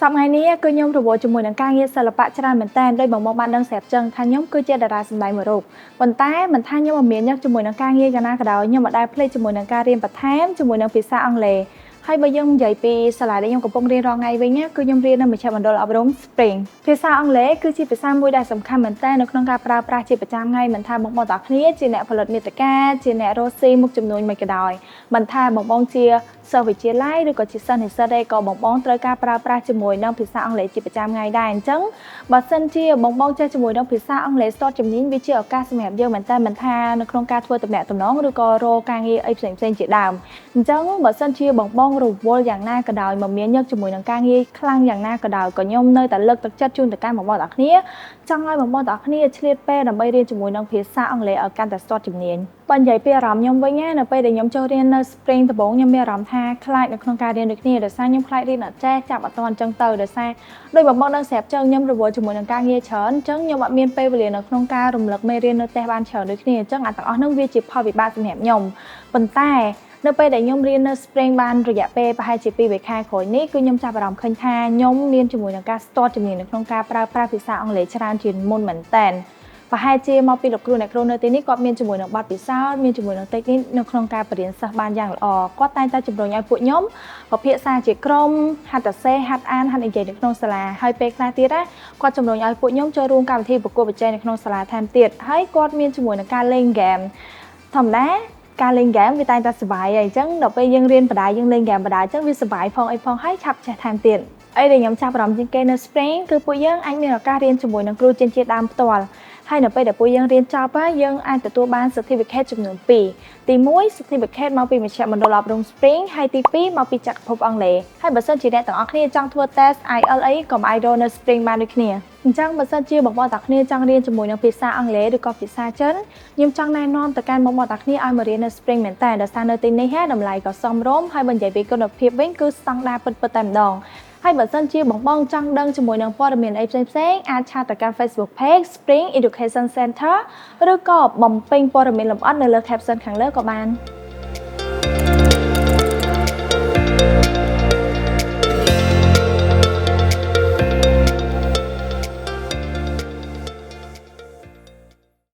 សប្តាហ៍នេះគឺខ្ញុំរវល់ជាមួយនឹងការងារសិល្បៈច្រើនមែនតើដោយបងបានដឹងស្រាប់ចឹងថាខ្ញុំគឺជាតារាសម្ដែងមួយរូបប៉ុន្តែមិនថាខ្ញុំមានញឹកជាមួយនឹងការងារយ៉ាងណាក៏ដោយខ្ញុំមិនដែលភ្លេចជាមួយនឹងការរៀនបន្ថែមជាមួយនឹងភាសាអង់គ្លេសហើយបើយើងនិយាយពីសាលាដែលខ្ញុំកំពុងរៀនរាល់ថ្ងៃវិញគឺខ្ញុំរៀននៅមជ្ឈមណ្ឌលអប់រំ Spring ភាសាអង់គ្លេសគឺជាភាសាមួយដែលសំខាន់មែនតើនៅក្នុងការប្រើប្រាស់ជាប្រចាំថ្ងៃមិនថាបងទាំងគ្នាជាអ្នកផលិតមាតិកាជាអ្នករកស៊ីមុខចំនួនមិនក៏ដោយមិនថាបងជាសិស្សវិទ្យាល័យឬក៏ជាសិស្សនិស្សិតក៏បងត្រូវការប្រើប្រាស់ជាមួយនឹងភាសាអង់គ្លេសជាប្រចាំថ្ងៃដែរអញ្ចឹងបើសិនជាបងចេះជាមួយនឹងភាសាអង់គ្លេសស្ទាត់ជំនាញវាជាឱកាសសម្រាប់យើងមែនតើមិនថានៅក្នុងការធ្វើតំណែងតំណងឬក៏រកការងារអីផ្សេងជាដើមអញ្ចឹងបើសិនជាបងរវល់យ៉ាងណាក៏ដោយមកមានញឹកជាមួយនឹងការងារខ្លាំងយ៉ាងណាក៏ដោយក៏ខ្ញុំនៅតែលើកទឹកចិត្តជូនទៅកាន់បងទាំងគ្នាចង់ឲ្យបងទាំងគ្នាឆ្លៀតពេលដើម្បីរៀនជាមួយនឹងភាសាអង់គ្លេសឲ្យកាន់តែស្ទាត់ជំនាញបើនិយាយពីអារម្មណ៍ខ្ញុំវិញនៅពេលដែលខ្ញុំចូលរៀននៅ Spring ដំបូងខ្ញុំមានអារម្មណ៍ថាខ្លាចនៅក្នុងការរៀនដូចគ្នាដោយសារខ្ញុំខ្លាចរៀនអត់ចេះចាប់អត់ទាន់អញ្ចឹងទៅដោយសារដោយបងដឹងស្រាប់ចឹងខ្ញុំរវល់ជាមួយនឹងការងារច្រើនអញ្ចឹងខ្ញុំអត់មានពេលវេលានៅក្នុងការរំលឹកមេរៀននៅផ្ទះបានច្រើនដូចគ្នាអញ្ចឹងអាទាំងអស់ហ្នឹងវាជាផលវិបាកសម្រាប់ខ្ញុំប៉ុន្តែនៅពេលដែលខ្ញុំរៀននៅ Spring បានរយៈពេលប្រហែលជា2 វេខែក្រោយនេះគឺខ្ញុំចាប់អារម្មណ៍ឃើញថាខ្ញុំមានជាមួយនឹងការស្ទាត់ជំនាញនៅក្នុងការប្រើប្រាស់ភាសាអង់គ្លេសច្រើនជាងមុនមែនតើប្រហែលជាមកពីលោកគ្រូអ្នកគ្រូនៅទីនេះគាត់មានជាមួយនឹងបទពិសោធន៍មានជាមួយនឹងតិចនេះនៅក្នុងការបរៀនសិស្សបានយ៉ាងល្អគាត់តែងតែជំរុញឲ្យពួកខ្ញុំពិភាក្សាជាក្រុមហាត់សរសេរហាត់អានហាត់និយាយនៅក្នុងសាលាហើយពេលខ្លះទៀតគាត់ជំរុញឲ្យពួកខ្ញុំចូលរួមកម្មវិធីប្រកួតប្រជែងនៅក្នុងសាលាថែមទៀតហើយគាត់មានជាមួយនឹងការលេងហ្គេមធម្មតាការលេងហ្គេមវាតែងតែសុបាយហើយអញ្ចឹងដល់ពេលយើងរៀនបដាយើងលេងហ្គេមបដាអញ្ចឹងវាសុបាយផងអីផងហើយឆាប់ចេះថែមទៀតអីដែលខ្ញុំចាប់អារម្មណ៍ជាងគេនៅ Spring គឺពួកយើងអាចមានឱកាសរៀនជាមួយនឹងគ្រូជាតិដើមផ្ទាល់ហើយនៅពេលដែលពួកយើងរៀនចប់យើងអាចទទួលបាន certificate ចំនួន2ទី1 certificate មកពីមជ្ឈមណ្ឌលអប់រំ Spring ហើយទី2មកពីចក្រភពអង់គ្លេសហើយបើសិនជាអ្នកទាំងអស់គ្នាចង់ធ្វើ test IELTS ក៏អាចរកនៅ Spring បានដូចគ្នាអញ្ចឹងបើសិនជាបងទាំងគ្នាចង់រៀនជាមួយនឹងភាសាអង់គ្លេសឬក៏ភាសាចិនខ្ញុំចង់ណែនាំទៅកាន់បងទាំងគ្នាឲ្យមករៀននៅ Spring មែនតើដោយសារនៅទីនេះតម្លៃក៏សមរម្យហើយបើនិយាយពីគុណភាពវិញគឺស្តង់ដារពិតតែម្ដងហើយបើសិនជាបងចង់ដឹងជាមួយនឹងព័ត៌មានអីផ្សេងអាចឆាតទៅកាន់ Facebook Page Spring Education Center ឬក៏បំពេញព័ត៌មានលម្អិតនៅលើ caption ខាងលើក៏បាន